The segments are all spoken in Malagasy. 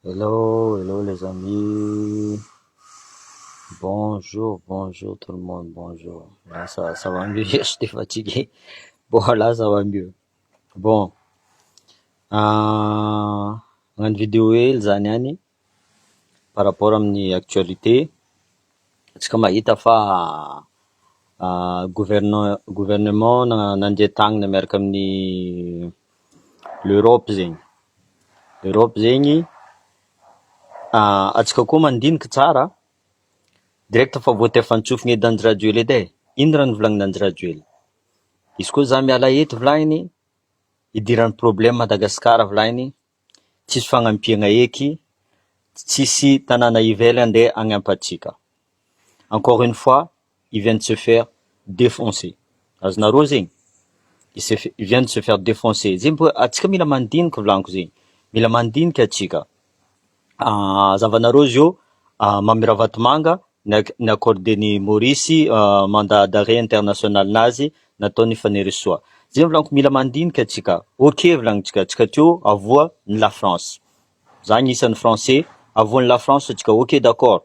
Hello, hello les amis. Bonjour, bonjour tout le monde, bonjour. Là, ça va mieux, j'étais fatigué. Bon, là, ça va mieux. Bon, une vidéo zany any par rapport amin'ny actualité. Tsika mahita fa gouvernement nandeha tagnana miaraka amin'ny l'Europe zegny. L'Europe zegny, atsika koa mandinika tsara, direct fa voatefantsofigny edy Andry edy e. Ino raha nivolagnin'i Andry. Izy koa za miala eto volagniny, idiran'ny problème Madagasikara volagniny, tsisy fagnampiana eky, tsisy tanàna ivelany andeha hagnampy. Encore une fois, il vient de se faire défoncer. Azonareo zegny? Il vient de se faire défoncer. Zegny mbo atsika mila mandinika volagniko zegny. Mila mandinika atsika. Zavanareo zio Mamira Vatomanga ni-accordeny Maurice mandat d'arrêt international nazy nataony faneresoa. Zegny volagniko mila mandinika atsika. Ok volagnintsika, atsika teo avoa ny la France. Za anisan'ny français, avoan'ny la France atsika ok d'accord.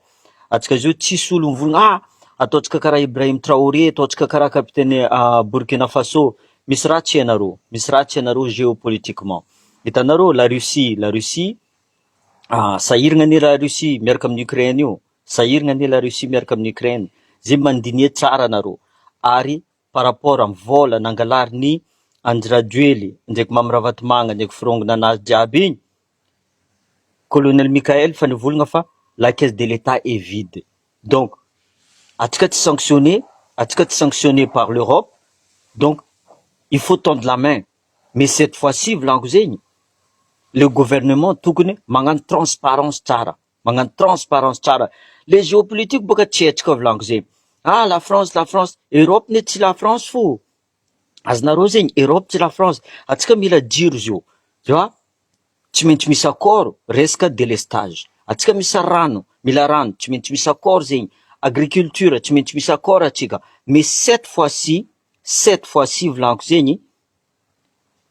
Atsika zio tsisy olo mivolagna ataotsika karaha Ibrahim Traoré, ataotsika karaha capitaine Burkina Faso. Misy ratsy ianareo géopolitiquement. Hitanareo la Russie sahiragna ane la Russie miaraka amin'ny Ukraine io. Sahiragna ane la Russie miaraka amin'ny Ukraine. Zay mandinie tsara anareo. Ary par rapport amin'ny vola nangalariny Andry Rajoely ndraiky Mamira Vatomanga ndraiky firongona anazy jiaby igny, Colonel Michael fa nivolagna fa la caisse de l'État est vide. Donc, atsika tsy sanctionné par l'Europe. Donc, il faut tendre la main. Mais cette fois-ci, volagniko zegny, le gouvernement tokony magnano transparence tsara. Les géopolitiques boka tsy etsika volagniko zegny. La France, Europe ne tsy la France fo. Azonareo zegny, Europe tsy la France. Atsika mila jiro zio. Tu vois? Tsy maintsy misy accord resaka délestage. Atsika misy rano, mila rano, tsy maintsy misy accord zegny. Agriculture, tsy maintsy misy accord atsika. Mais cette fois-ci volagniko zegny,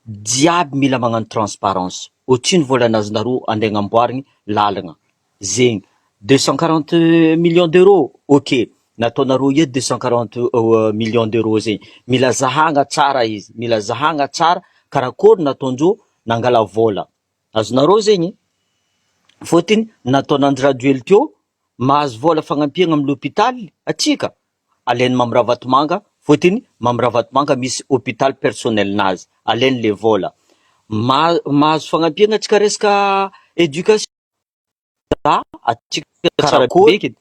diaby mila magnano transparence. Ohatriny volanazonareo andeha agnamboarigny lalagna. Zegny, 240 millions d'euros, ok. Nataonareo edy 240 millions d'euros zegny. Mila zahagna tsara izy, karakory nataondreo nangala vola. Azonareo zegny, fôtiny nataon'Andry Rajoely teo, mahazo vola fagnampiagna amin'ny l'hôpital atsika. Alainy Mamira Vatomanga, fôtiny Mamira Vatomanga misy hôpital personnel nazy. Alainy le vola. Mahazo fagnampiagna atsika resaka éducation. Atsika tsara kory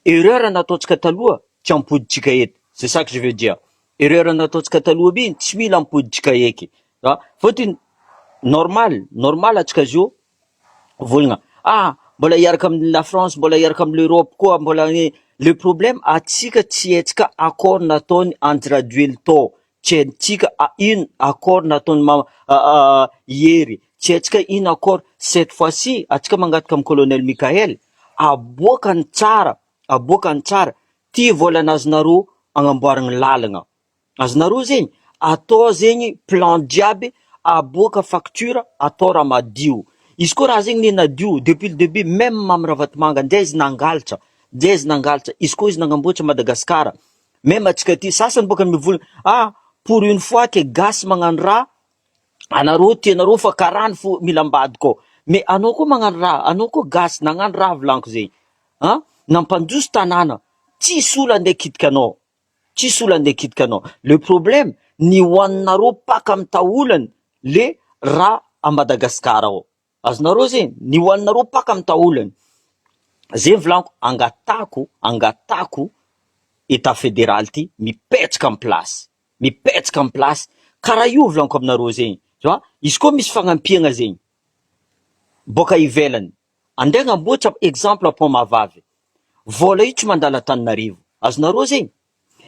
erreur nataontsika taloha tsy ampoditsika eto. C'est ça que je veux dire. Erreur nataontsika taloha by tsy mila ampoditsika eky. Fôtiny normal atsika zio volagna mbola hiaraka amin'ny la France, mbola hiaraka amin'ny l'Europe koa, le problème atsika tsy etsika accord nataony Andry Rajoely tao. Tsy haintsika ino accord nataony Iery. Tsy haintsika ino accord cette fois-ci. Atsika mangataka amin'ny colonel Michael aboakany tsara. Ty volanazonareo agnamboaragny lalagna. Azonareo zegny, atao zegny plan jiaby, aboaka facture, atao raha madio. Izy koa raha zegny nadio depuis le début, même Mamira Vatomanga ndray izy nangalatra. Izy koa izy nagnamboatra Madagasikara. Même atsika ty sasany boka mivolagna pour une fois que gasy magnano raha, anareo tianareo fa karany fo mila ambadika. Mais anao koa magnano raha, anao koa gasy nagnano raha volagniko zegny. Nampandroso tanàna, tsisy olo andeha kitika anao. Le problème, ny hoaninareo paka amitaolany le raha a Madagasikara ao. Azonareo zegny, ny hoaninareo paka amitaolany. Zegny volagniko, angatako état fédéral ty mipetraka amin'ny place. Karaha io volagniko aminareo zegny. Izy koa misy fagnampiagna zegny boka ivelany, andeha agnamboatra exemple à Pont-Mavavy. Vola io tsy mandalo Antananarivo. Azonareo zegny,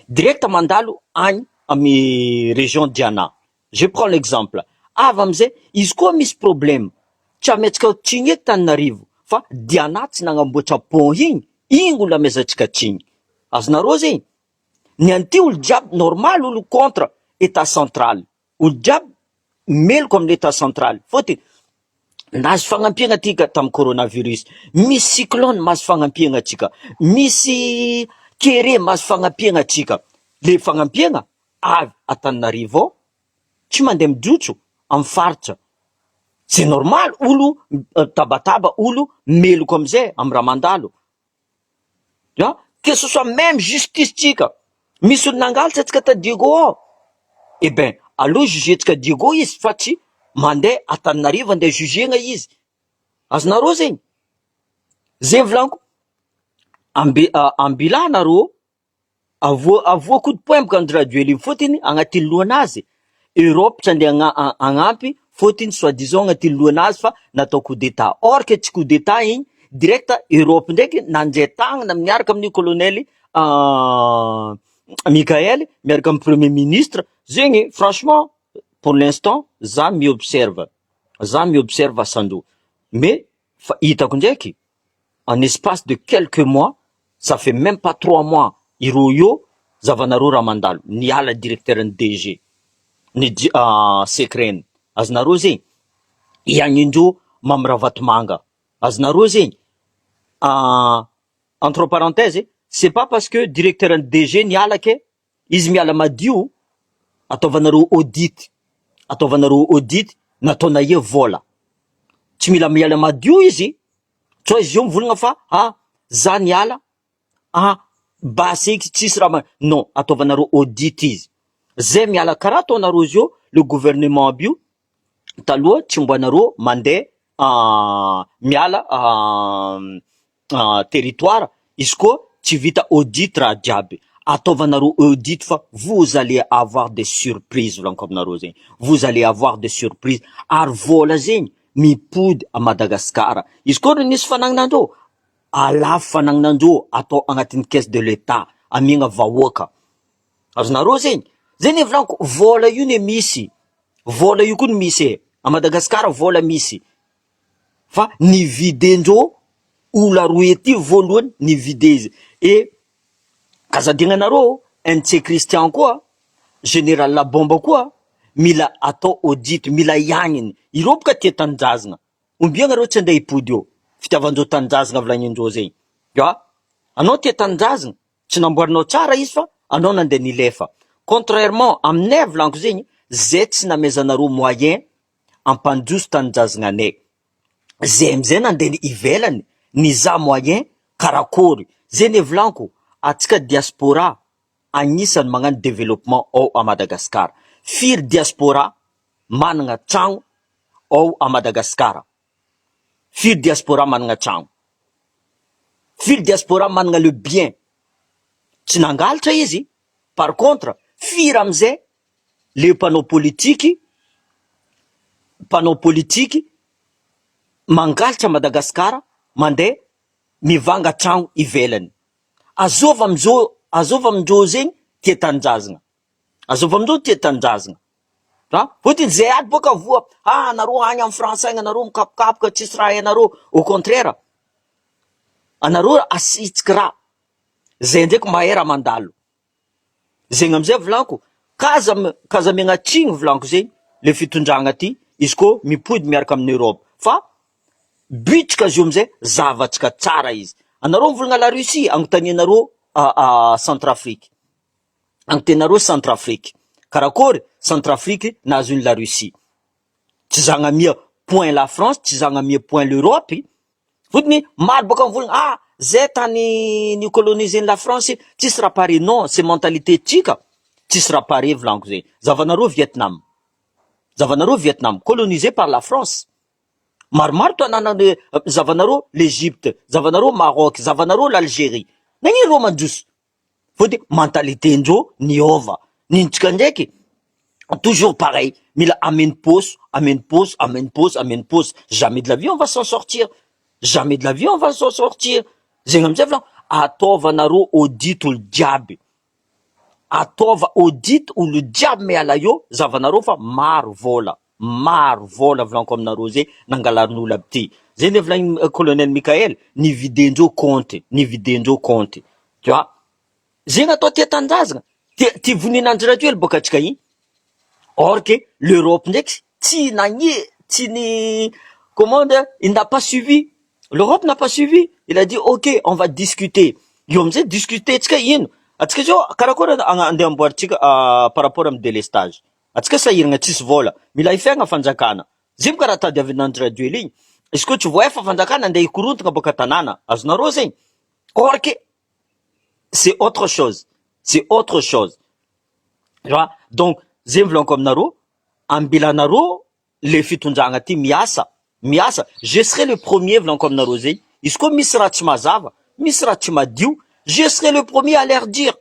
direct mandalo agny amin'ny région Diana. Je prends l'exemple. Avy amizay, izy koa misy problème, tsy ametsika tsigny eky Antananarivo, fa Diana tsy nagnamboatra pont igny olo amezatsika tsigny. Azonareo zegny, ny anty olo jiaby normal olo contre état central. Olo jiaby meloko amin'ny état central. Fôtiny nazo fagnampiana atika tamin'ny coronavirus, misy cyclone mahazo fagnampiana atsika, misy kere mahazo fagnampiana atsika. Le fagnampiana avy Antananarivo tsy mandeha mijotso amin'ny faritra. C'est normal, olo tabataba, olo meloko amizay amin'ny raha mandalo. Que ce soit même justice tsika, misy olo nangalatra atsika ta Diego ao, eh ben allo jugentsika Diego izy fa tsy mandeha Antananarivo andeha jugena izy. Azonareo zegny, zay volaniko, ambila nareo avoa coup de poing bokandry radio ely fotiny agnatin'ny lohanazy Europe tsy andeha agnampy fotiny soi-disant agnatin'ny lohanazy fa natao coup d'état. Or que tsy coup d'état igny direct Europe ndraiky nanjay tagnana miaraka amin'ny colonel Michael miaraka amin'ny premier ministre zegny. Franchement pour l'instant za miobserve Sando, mais fa hitako ndraiky en espace de quelques mois, ça fait même pas 3 mois iro io zavanareo raha mandalo niala directeur ny DG ny secret. Azonareo zegny iagnindreo Mamiravatomanga. Azonareo zegny entre parenthèses, c'est pas parce que directeur ny DG niala ke izy miala madio. Ataovanareo audit nataona ie vola, tsy mila miala madio izy so izy io mivolagna fa za niala baseky tsisy raha non, ataovanareo audit izy. Zay miala karaha ataonareo zio le gouvernement bio taloha tsy mboanareo mandeha miala territoire izy koa tsy vita audit raha jiaby. Ataovanareo audit fa vous allez avoir des surprises volaniko aminareo zegny, vous allez avoir des surprises. Ary vola zegny mipody à Madagascar. Izy koa nisy fanagnanandreo alafo fanagnanandreo atao agnatin'ny caisse de l'État amiagna vahoaka. Azonareo zegny, zegny volaniko vola io ne misy, vola io koa ny misy à Madagascar, vola misy fa nividendreo ola roe ty voalohany nivide izy. Et kazadignanareo NC Christian koa général Labomba koa mila atao audit, mila iagniny. Ireo boka tia tanindrazana, ombiagnareo tsy andeha hipody eo fitiavandreo tanindrazana volagninindreo zegny. Anao tia tanindrazana tsy namboarinao tsara izy fa anao nandeha nilefa. Contrairement aminay volaniko zegny, zay tsy namezanareo moyen ampandroso tanindrazana anay. Zay amizay nandeha ivelany niza moyen karakory. Zay ne volaniko atsika diaspora agnisany magnano développement ao à Madagascar. Firy diaspora managna tragno ao à Madagascar, firy diaspora managna tragno, firy diaspora managna le bien, tsy nangalatra izy. Par contre firy amizay le panneau politique mangalatra Madagascar mandeha mivanga tragno ivelany. Azova amindreo zegny tia tanindrazana, azova amindreo tia tanindrazana. Fotiny zay aby boka voa anareo agny amin'ny France agny anareo mikapokapoka tsisy raha hainareo. Au contraire anareo asitsika raha zay ndraiky mahay raha mandalo. Zegny amizay volaniko kaza miagnatrigny volaniko zegny le fitondragna ty izy koa mipody miaraka amin'ny Europe. Fa butsika zio amizay zavatsika tsara izy. Anareo mivolagna la Russie agnontanianareo Centrafrique, agnontanianareo Centrafrique karakory Centrafrique nahazo la Russie. Tsy zagnamia point la France, tsy zagnamia point l'Europe. Fotony maro boka mivolagna zay tany ni coloniser la France tsisy raha pare. Non, c'est mentalité tsika tsisy raha pare volaniko zegny. Zavanareo Vietnam colonisé par la France. Maromaro tanàna zavanareo l'Égypte, zavanareo Maroc, zavanareo l'Algérie. Nagnino reo mandroso? Fotony mentalité ndreo niova. Nintsika ndraiky toujours pareil, mila amène pause. Jamais de la vie on va s'en sortir. Jamais de la vie on va s'en sortir. Zegny amizay volaniko ataovanareo audit olo jiaby. Ataova audit olo jiaby miala eo zavanareo fa maro vola volaniko aminareo zay nangalarin'olo aby ty. Zay ne volagny colonel Michael nividendreo compte. Tu vois? Zegny atao tia tanindrazana, ty voninandry radio ely boka atsika igny. Or que l'Europe ndraiky tsy ni Comment il n'a pas suivi. L'Europe n'a pas suivi. Il a dit, OK, on va discuter. Yo mzee discuter tsika ino. Atsika jo karakora ande amboaritsika par rapport am délestage. Atsika sahiragna tsisy vola. Mila ifiagna fanjakana. Zim karaha tadiavinandry radio igny. Izy ko tsy voaefa fanjakana andeha ikorontana boka tanàna. Azonareo zegny. Or que c'est autre chose. C'est autre chose. Tu vois? Donc, zegny volaniko aminareo, ambilanareo le fitondragna ty miasa. Miasa. Je serai le premier volaniko aminareo zegny. Izy koa misy raha tsy mazava, misy raha tsy madio, je serai le premier à leur dire.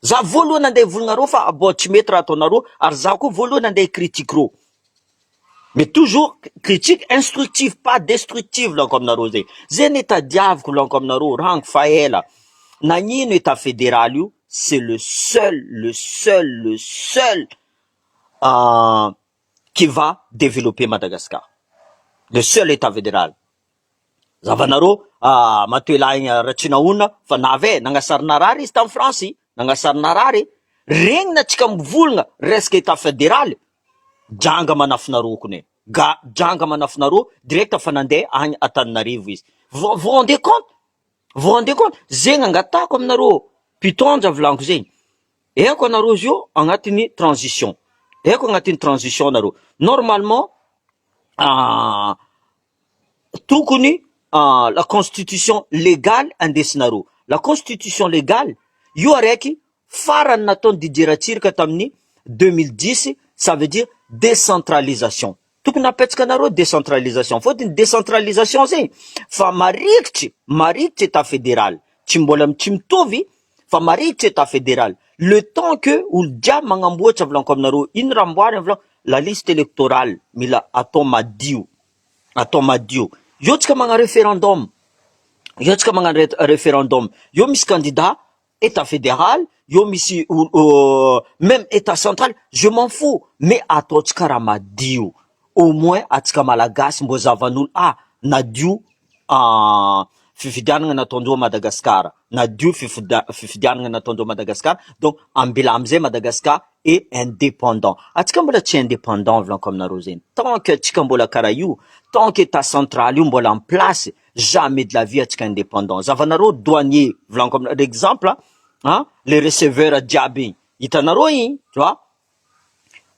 Za voalohany andeha volonareo fa bo tsy mety raha ataonareo, ary za koa voalohany andeha critiquereo. Mais toujours critique instructive, pas destructive volaniko aminareo zegny. Zegny tadiaviko volaniko aminareo, rango fa ela. Nagnino état fédéral io, c'est le seul qui va développer Madagascar. Le seul état fédéral. Zavanareo, matoela igny Ratsinaona, fa nave, nangasarina rary izy tamy France, nangasarina rary. Regny na tsika mivolagna, resaka état fédéral, janga manafinareo kone. Janga manafinareo, direct fa nandeha agny Antananarivo izy. Vous vous rendez compte? Vous vous rendez compte? Zegny angatako aminareo, mpitondra volaniko zegny. Eko anareo zio agnatiny transition. Eko agnatiny transition anareo. Normalement, tokony la constitution légale andesinareo. La constitution légale, io araiky farany nataony Didier Ratsirika tamin'ny 2010, ça veut dire décentralisation. Tokony apetsaka anareo décentralisation. Fôtiny décentralisation zegny fa marikitry état fédéral. Tsy mbola tsy mitovy fa marikitry état fédéral. Le temps que olo jiaby magnamboatra volaniko aminareo, ino raha amboary volaniko, la liste électorale mila atao madio. Atao madio. Yo tsika magnano référendum. Yo tsika magnano référendum. Yo misy candidat état fédéral, yo misy même état central, je m'en fous. Mais atao tsika raha madio. Au moins atsika malagasy mbo zavan'olo nadio fifidianana nataondreo Madagascar. Nadio fifidianana nataondreo Madagascar. Donc ambila amizay Madagascar est indépendant. Atsika mbola tsy indépendant volaniko aminareo zegny. Tant que atsika mbola karaha io, tant que état central io mbola en place, jamais de la vie atsika indépendant. Zavanareo douanier volaniko aminareo l'exemple, les receveurs jiaby. Hitanareo igny, tu vois?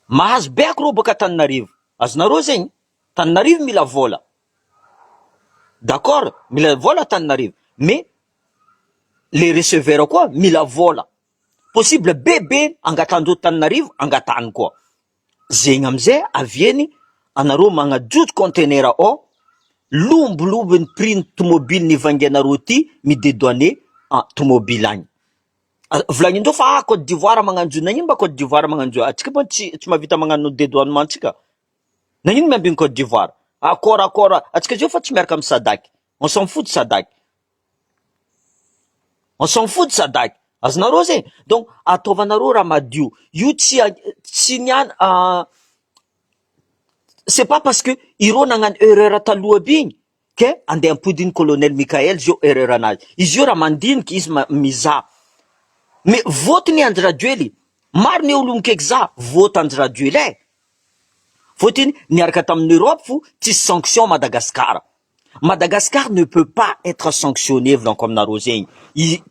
Mahazo beako reo boka Antananarivo. Azonareo zegny, Antananarivo mila vola. D'accord? Mila vola Antananarivo. Mais les receveurs koa mila vola. Possible bebe angatandreo Antananarivo, angatany koa. Zegny amizay avieny anareo magnajojo conteneur ao, lombolombony prix ny tomobile nivangianareo ty midédouaner tomobile agny. Volagnin-dreo fa Côte d'Ivoire magnanjo, nagnino mba Côte d'Ivoire magnanjo? Atsika mba tsy mavita magnano dédouanement antsika. Nagnino miambiny Côte d'Ivoire? Akora, atsika zio fa tsy miaraka amy Sadak. On s'en fout de Sadak. On s'en fout de Sadak. Azonareo zegny. Donc ataovanareo raha madio. Io tsy niany c'est pas parce que ireo nagnano erreur taloha aby igny ke andeha ampodiny colonel Michael zio erreur anazy. Izy io raha mandiniky izy mizaha. Mais vote ni Andry Rajoely, maro ny olo mikaiky za vote Andry Rajoely. Fôtiny niaraka tamin'ny Europe fo tsisy sanction Madagascar. Madagascar ne peut pas être sanctionné volaniko aminareo zegny.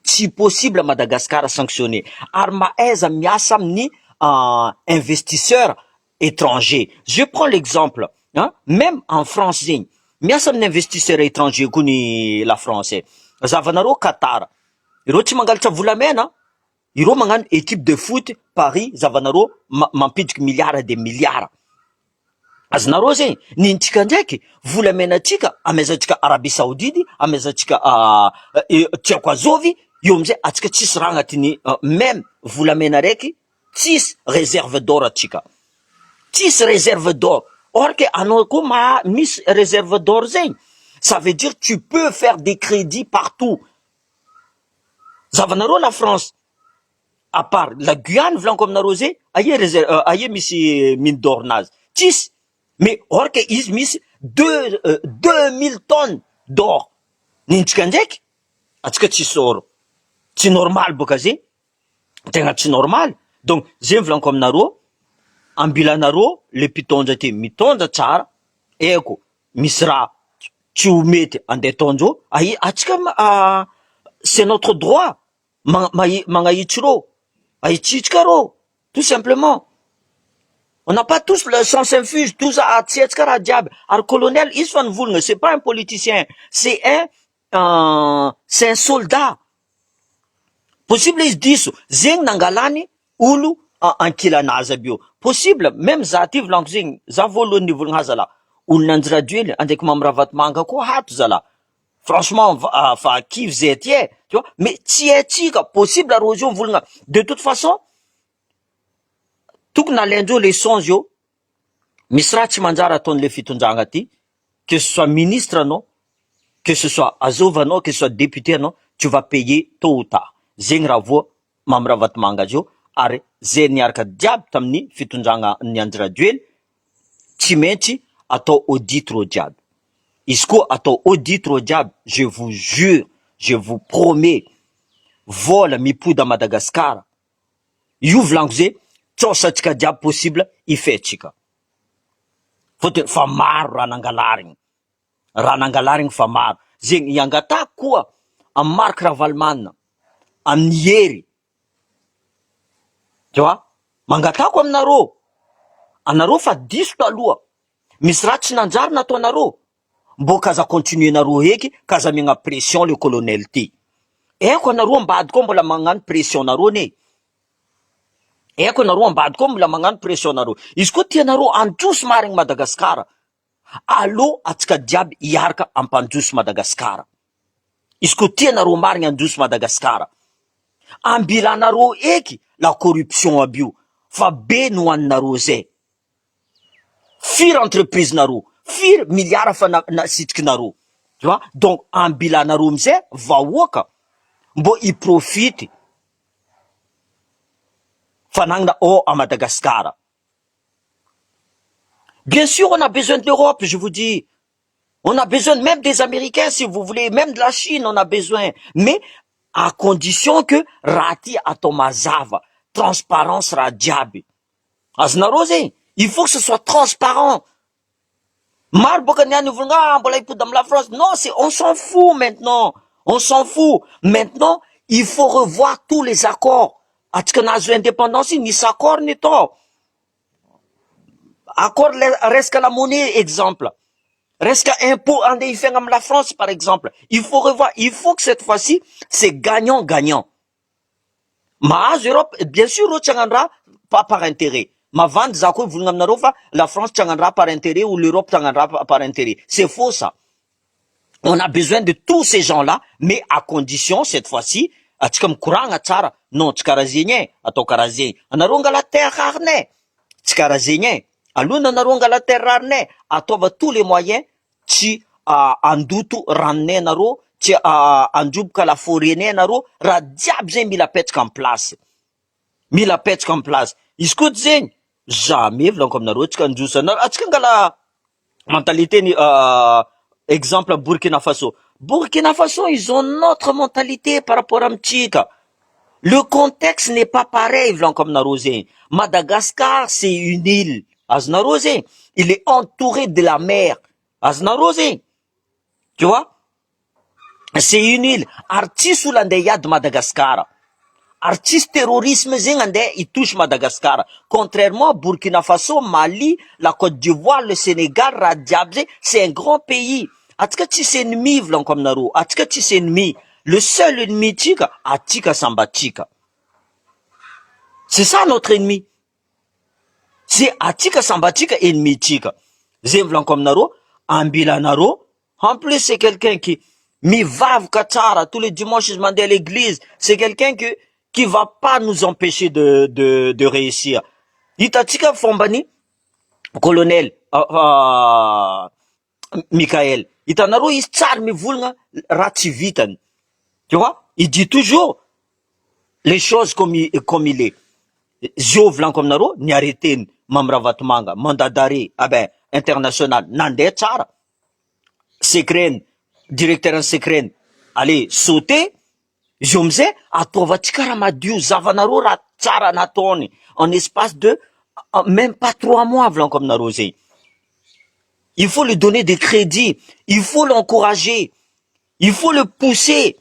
Tsy possible Madagascar sanctionné. Ary maaiza miasa amin'ny investisseurs étrangers. Je prends l'exemple, même en France zegny. Miasa amin'ny investisseurs étrangers koa ny la France. Zavanareo Qatar. Ireo tsy mangalatra volamena. Ireo magnano équipe de foot Paris, zavanareo mampidiky milliards de milliards. Azonareo zegny, nintsika ndraiky volamenatsika amezantsika Arabie Saoudite, amezantsika tiako azovy, io amizay atsika tsisy raha agnatiny même volamena raiky, tsisy réserve d'or atsika. Tsisy réserve d'or. Or que anao koa misy réserve d'or zegny. Ça veut dire tu peux faire des crédits partout. Zavanareo la France, à part la Guyane volaniko aminareo zegny, aie misy mine d'or nazy. Tsisy. Mais or que izy misy 2000 tonnes d'or. Nintsika ndraiky, atsika tsisy oro. Tsy normal boka zegny. Tegna tsy normal. Donc zegny volaniko aminareo, ambilanareo le mpitondra ty mitondra tsara, eko misy raha tsy ho mety andeha ataonjao, atsika c'est notre droit magnahitsy rô, ahitsitsika rô, tout simplement. On n'a pas tous le sens infuse, tous à tsetsika raha jiaby. Ary colonel, izy fa nivolagna, c'est pas un politicien, c'est un soldat. Possible izy diso, zegny nangalany olo ankilanazy aby io. Possible, même za ty volaniko zegny, za voalohany nivolagna aza la, olo nanjiradio ely, andraiky mamiravatomanga koa hato zala. Franchement, fa kivy zay ty tu vois, mais tsy haitsika, possible arô zio mivolagna. De toute façon, tokony alaindreo leçon zio, misy raha tsy manjary ataon'le fitondragna ty, que ce soit ministre anao, que ce soit azovanao, que ce soit député anao, tu vas payer tôt ou tard. Zegny raha voa mamiravatomanga zio, ary zay niaraka diaby tamin'ny fitondragna ny Andry Rajoelina, tsy maintsy atao audit rô jiaby. Izy koa atao audit rô jiaby, je vous jure, je vous promets, vola mipody à Madagascar, io volaniko zay, tsaosatsika jiaby possible ifetsika. Fotony fa maro raha nangalarigny fa maro. Zegny iangatako koa amin'ny Marc Ravalomanina, amin'ny Hery, tu vois, mangatako aminareo, anareo fa diso taloha, misy raha tsy nanjary nataonareo, mbo kaza continuer nareo heky, kaza megna pression le colonel ty. Eko anareo ambady koa mbola magnano pression nareo ne. Eko anareo ambady koa mbola magnano pression nareo. Izy koa tianareo androso marigny Madagasikara, allo atsika diaby iaraka ampandroso Madagasikara. Izy koa tianareo marigny androso Madagasikara, ambilanareo eky la corruption aby io, fa be nohaninareo zay. Firy entreprise nareo, firy milliard fa nasitrikinareo. Tu vois? Donc ambilanareo amizay vahoaka mbo iprofite fanagnana à Madagascar. Bien sûr, on a besoin de l'Europe, je vous dis. On a besoin même des Américains, si vous voulez, même de la Chine, on a besoin. Mais à condition que rati atomazava, transparence radiabi. Aznarosé, il faut que ce soit transparent. La France. Non, on s'en fout maintenant. On s'en fout. Maintenant, il faut revoir tous les accords. Atskanazo indépendance, ni s'accord ni to. Accord reste la monnaie, exemple. Reste impôt en défense la France, par exemple. Il faut revoir. Il faut que cette fois-ci, c'est gagnant-gagnant. Ma Europe, bien sûr, pas par intérêt. Ma vente, la France tchangandra par intérêt ou l'Europe tchangandra par intérêt. C'est faux, ça. On a besoin de tous ces gens-là, mais à condition, cette fois-ci, comme courant à tsara, non, tskarazigné, ato karazigné. Anaronga la terre rarne, tskarazigné. Aluna naronga la terre rarne, atova tous les moyens, ti andutu ramener naro, ti andjubka la forêt naro, radiab zay mila petka en place. Mila petka en place. Iskut zeng, jamais vlan comme naro, tika ndjusa naro, atika la mentalité ni, exemple Burkina Faso. Burkina Faso, ils ont notre mentalité par rapport à Mchika. Le contexte n'est pas pareil, vlan comme Narosé. Madagascar, c'est une île. Aznarosé, il est entouré de la mer. Aznarosé, tu vois? C'est une île. Artiste ou l'andeya de Madagascar. Artiste terrorisme il touche Madagascar. Contrairement à Burkina Faso, Mali, la Côte d'Ivoire, le Sénégal, Radiabze, c'est un grand pays. Atika tis ennemi vlan comme naro. Atika tis ennemi. Le seul ennemi tika, atika samba tika. C'est ça notre ennemi. C'est atika samba tika ennemi tika. Zem vlan comme naro, ambila naro. En plus, c'est quelqu'un qui mi vave katara tous les dimanches je demande à l'église. C'est quelqu'un qui va pas nous empêcher de réussir. Itatika Fombani, colonel, Michael, Itanaro is tsar mi vulnga rativitan. Tu vois? Il dit toujours les choses comme il est. Jovlan comme naro, ni arrêté mamravatmanga, mandat d'arrêt, ah ben, international, nande tsar. Secret, directeur en secret, allez, sauter, Jomze, atova tsikara madio zavanaro ra tsara natoni en espace de même pas 3 mois vlan comme narosé. Il faut lui donner des crédits. Il faut l'encourager. Il faut le pousser.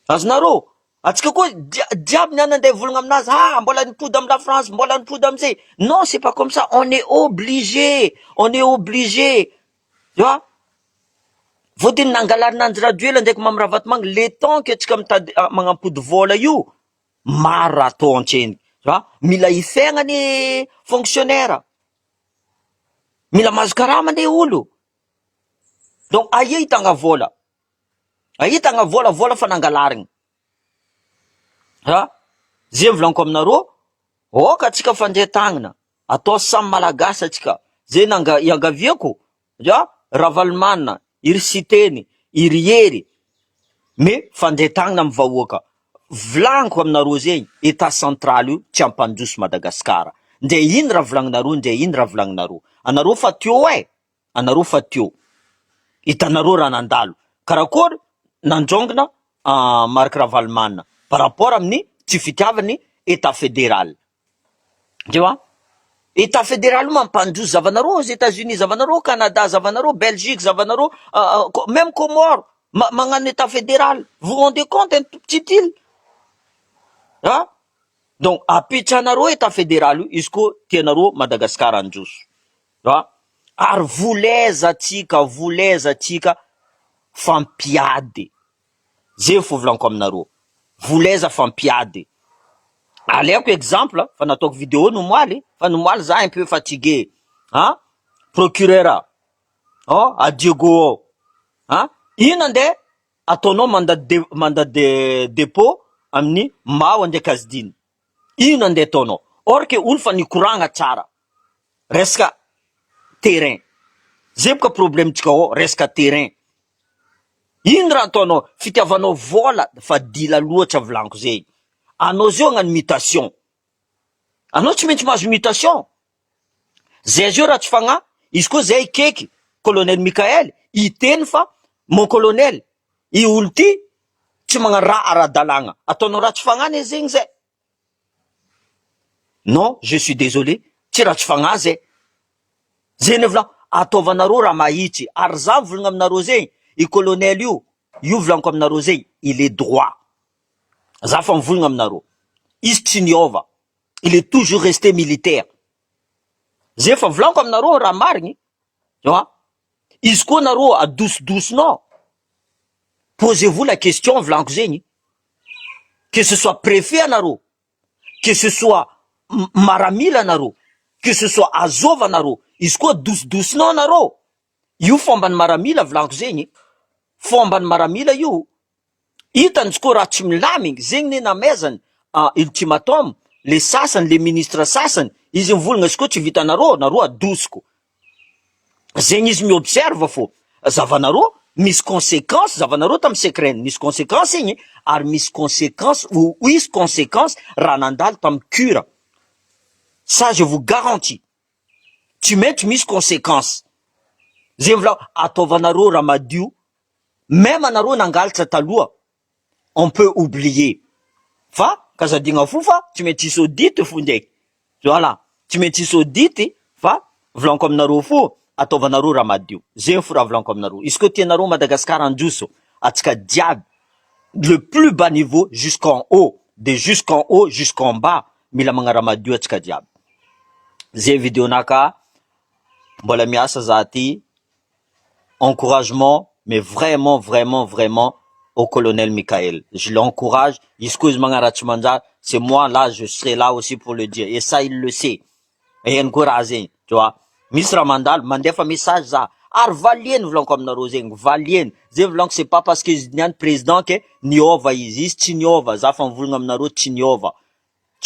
Azonareo, atsika koa diable ny anandeha volagna aminazy, mbola nipody amy la France, mbola nipody amizay. Non, c'est pas comme ça. On est obligé. On est obligé. Tu vois? Fôtiny nangalarina radio ela ndraiky mamiravatomanga, le temps que atsika mitady magnampody vola io, maro raha atao antseny. Tu vois? Mila ifegna ny fonctionnaire. Mila mahazo karama ne olo. Donc aia hitanga vola. Ahitagna vola fa nangalarigny. Zay volaniko aminareo, oka atsika fandreatagnana, atao samy malagasy atsika. Zay iangaviako, Ravalomanina, iry Siteny, iry Hery, me fandreatagnana amy vahoaka. Volaniko aminareo zegny, état central io tsy ampandroso Madagasikara. Ndre ino raha volagninareo, ndre ino raha volagninareo. Anareo fa teo anareo fa teo. Hitanareo raha nandalo. Karakory nandrangona Marc Ravalomanina par rapport amin'ny tsy fitiavany état fédéral. Tu vois? État fédéral mampandroso zavanareo aux États-Unis, zavanareo Canada, zavanareo Belgique, zavanareo même Comores, magnano état fédéral. Vous vous rendez compte un tout petit île? Donc apitranareo état fédéral io, izy koa tianareo Madagasikara androso. Ary voleza atsika fampiady. Zay fo volaniko aminareo. Voleza fampiady. Aleoko exemple, fa nataoko vidéo nomoaly, fa nomoaly za un peu fatigué. Procureur, a Diego, ino ande ataonao mandat de dépôt amin'ny Mao ndraiky Azidiny. Ino ande ataonao? Or que olo fa nikoragna tsara. Resaka terrain. Zay boka problème tsika ao, resaka terrain. Ino raha ataonao? Fitiavanao vola fa dila loatra volaniko zay. Anao zio agnano mutation. Anao tsy maintsy mahazo mutation. Zay zio raha tsy fagnahy, izy koa zay ikeky colonel Mikael, iteny fa mon colonel, i olo ty tsy magnano raha ara-dalagna. Ataonao raha tsy fagnahy zegny zay. Non, je suis désolé, tsy raha tsy fagnahy zay. Zay ne vola ataovanareo raha mahitsy. Ary za volagna aminareo zegny, i colonel io volaniko aminareo zegny, il est droit. Za fa mivolagna aminareo. Izy tsy niova. Il est toujours resté militaire. Zay fa volaniko aminareo raha marigny. Izy koa nareo adosodosonao. Posez-vous la question volaniko zegny. Que ce soit préfet anareo, que ce soit maramila anareo, que ce soit azova anareo, izy koa dosodosonao anareo. Io fombany maramila volaniko zegny. Fombany maramila io, hitany koa raha tsy milamigny, zegny ne namezany ultimatum, le sasany, le ministre sasany, izy mivolagna izy koa tsy vitanareo adosiko. Zegny izy miobserve fô. Zavanareo misy conséquence, zavanareo tamy secret misy conséquence igny, ary misy conséquence ou misy conséquence raha nandalo tamy cure. Ça je vous garantis. Tsy maintsy misy conséquence. Zay vola ataovanareo raha madio, même anareo nangalatra taloha, on peut oublier. Fa kazadigna fo fa tsy maintsy hisy audit fo ndraiky. Voilà, tsy maintsy hisy audit fa volaniko aminareo fo ataovanareo raha madio. Zay fo raha volaniko aminareo. Izy koa tianareo Madagasikara androso, atsika diable, le plus bas niveau jusqu'en haut, de jusqu'en haut jusqu'en bas, mila magnara madio atsika diable. Zay vidéo naka, mbola miasa za ty, encouragement, mais vraiment au colonel Mikael. Je l'encourage. Excuse moi, c'est moi là, je serai là aussi pour le dire. Et ça, il le sait. Et encouragé, tu vois. Miss Ramandal, mandefa message ça. Ar valien vlon comme na roseng, valien. Ze vlon c'est pas parce que nyan président que niova existe, niova, za fan vlon na ro niova.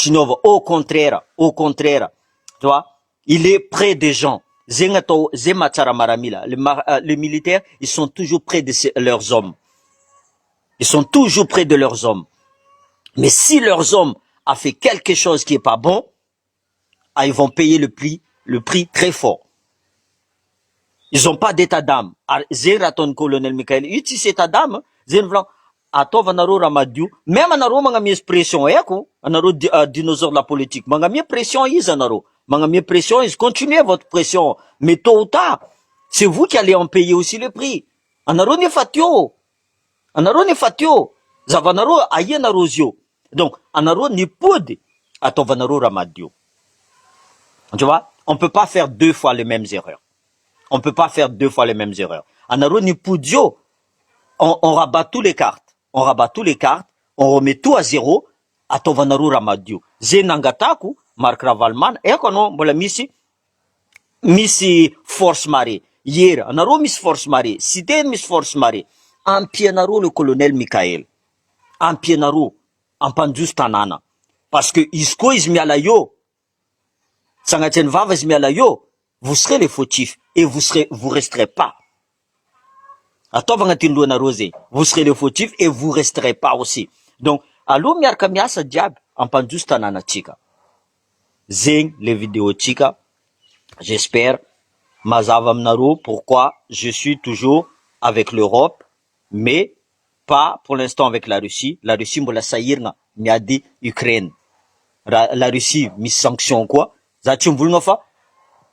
Niova, au contraire, tu vois. Il est près des gens. Zengato, Zematsara Maramila. Les militaires, ils sont toujours près de leurs hommes. Ils sont toujours près de leurs hommes. Mais si leurs hommes a fait quelque chose qui est pas bon, ils vont payer le prix très fort. Ils ont pas d'état d'âme. Zeraton colonel Michael, uti cet état d'âme, zen vlan, atova naro ramadiou, même naro mangami pression eko, naro dinosaure de la politique, mangami pression is naro, mangami pression is, continuez votre pression, mais tôt ou tard, c'est vous qui allez en payer aussi le prix. Anaro ne fatio. Anaro ne fatio. Zavanaro ayenaro zio. Donc, anaro ne pod atovanaro ramadio. Tu vois, on peut pas faire deux fois les mêmes erreurs. On peut pas faire deux fois les mêmes erreurs. Anaro ni pudio. On rabat tous les cartes. On rabat tous les cartes. On remet tout à zéro. Atovanaro ramadio. Zenangataku, Mark Ravalman, et qu'on a Missy Force Marée. Hier, anaro Miss Force Marée. C'était Miss Force Marée. En pianaro le colonel Michael. En pianaro. En pandus tanana. Parce que isko ismialayo. Sangatien vava ismialayo. Vous serez les fautifs. Et vous resterez pas. Vous serez les fautifs et vous resterez pas aussi. Donc, allo miarka miasa diab. En pandus tanana chika. Zing les vidéos chika. J'espère. Mazava Mnaro, pourquoi je suis toujours avec l'Europe, mais pas pour l'instant avec la Russie. La Russie, me la saïrna, m'a dit Ukraine. La Russie, mis sanction quoi. Zatim voulnofa,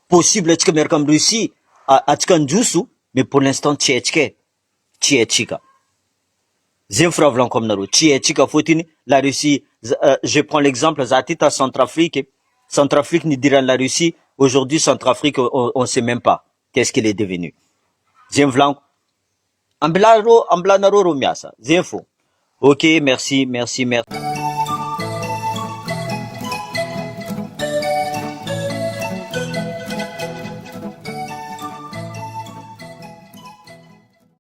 possible que merkam Russie, à Tkanjusu, mais pour l'instant, tchèchika. Zemfra vlan comme Naro, tchèchika fotini, la Russie, je prends l'exemple, Zatita Centrafrique. Centrafrique ni dira la Russie. Aujourd'hui, Centrafrique, on sait même pas qu'est-ce qu'il est devenu. Zemvlan, amblanaro romiasa. Zemfo. Ok, merci.